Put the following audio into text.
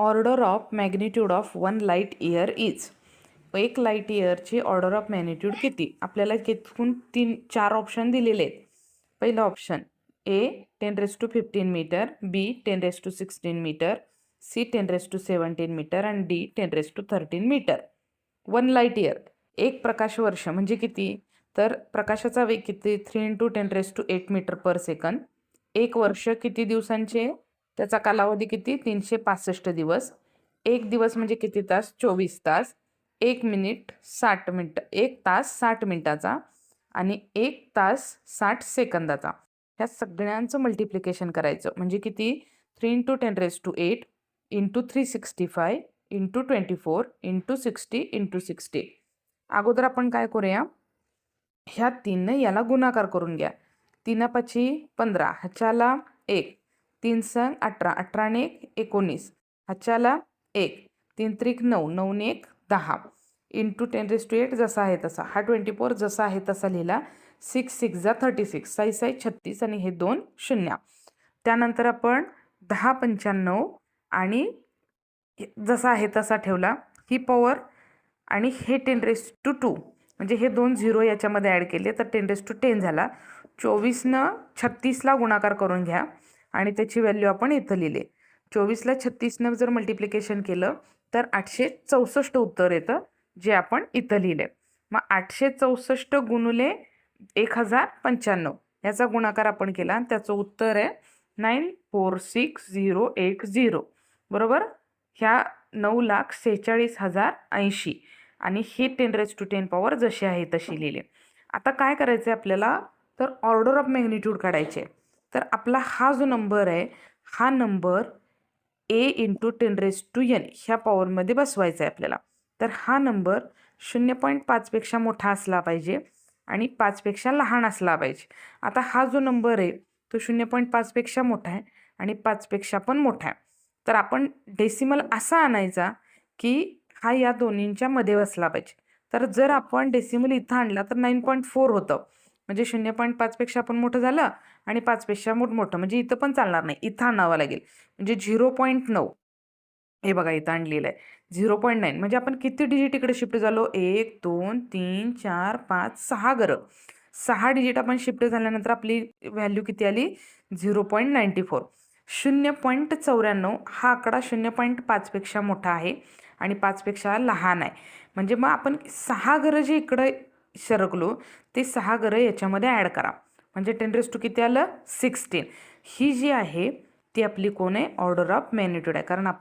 Order of magnitude of 1 light year is. एक light इयरची order of magnitude किती? आपल्याला तिथून 4 ऑप्शन दिलेले आहेत. पहिलं option A 10⁻15 metre, B 10⁻16 metre, C 10⁻17 metre आणि डी 10⁻13 मीटर. 1 लाईट इयर एक प्रकाश वर्ष म्हणजे किती? तर प्रकाशाचा वेग किती? 3 × 10⁸ मीटर पर सेकंद. एक वर्ष किती दिवसांचे? त्याचा कालावधी किती? 365 दिवस. एक दिवस म्हणजे किती तास? 24 तास. 1 मिनिट 60 मिनिट, 1 तास 60 मिनिटाचा आणि 1 तास 60 सेकंदाचा. ह्या सगळ्यांचं मल्टिप्लिकेशन करायचं म्हणजे किती? 3 × 10⁸ × 365 × 24 × 60 × 60. अगोदर आपण काय करूया? ह्या 3ने याला गुणाकार करून घ्या. 3 पाची 15, ह्याच्याला 1, 3 संग 18, 18 ने 1 19, ह्याच्याला 1, 3 त्रिक 9, 9 ने 1 10 × 10⁸ जसा आहे तसा. हा 24 जसा आहे तसा लिहिला. 6 6 जा 36, 6 6 36 आणि हे 2 शून्य. त्यानंतर आपण 10 95 आणि जसा आहे तसा ठेवला. ही पॉवर आणि हे 10⁻², म्हणजे हे 2 झिरो याच्यामध्ये ॲड केले तर 10⁻10 झाला. 24नं 36ला गुणाकार करून घ्या आणि त्याची व्हॅल्यू आपण इथं लिहिले. 24ला 36नं जर मल्टिप्लिकेशन केलं तर 864 उत्तर येतं, जे आपण इथं लिहिले. मग 864 गुणुले 1095 याचा गुणाकार आपण केला आणि त्याचं उत्तर आहे 946,080. बरोबर. ह्या 9,46,080 आणि ही 10⁻10 पॉवर जशी आहे तशी लिहिली. आता काय करायचं आहे आपल्याला? तर ऑर्डर ऑफ मॅग्निट्यूड काढायचे. तर आपला हा जो नंबर आहे हा नंबर a × 10⁻n ह्या पॉवरमध्ये बसवायचा आहे आपल्याला. तर हा नंबर 0.5 पेक्षा मोठा असला पाहिजे आणि 5 पेक्षा लहान असला पाहिजे. आता हा जो नंबर आहे तो 0.5 पेक्षा मोठा आहे आणि 5 पेक्षा पण मोठा आहे. तर आपण डेसिमल असा आणायचा की हा या दोन्हींच्या मध्ये बसला पाहिजे. तर जर आपण डेसिमल इथं आणला तर 9.4 होतं, म्हणजे 0.5 पेक्षा पण मोठं झालं आणि 5 पेक्षा मोठं, म्हणजे इथं पण चालणार नाही, इथं आणावं लागेल. म्हणजे 0.9. हे बघा इथं आणलेलं आहे 0.9. म्हणजे आपण किती डिजिट इकडे शिफ्ट झालो? 1 2 3 4 5 6 घरं. 6 डिजिट आपण शिफ्ट झाल्यानंतर आपली व्हॅल्यू किती आली? 0.94. 0.94 हा आकडा 0.5 पेक्षा मोठा आहे आणि 5 पेक्षा लहान आहे. म्हणजे मग आपण 6 घरं जे इकडं सरकलो ते 6 घरं याच्यामध्ये ॲड करा. म्हणजे 10⁻² किती आलं? 16. ही जी आहे ती आपली कोण आहे? ऑर्डर ऑफ मॅग्निट्यूड आहे. कारण आपण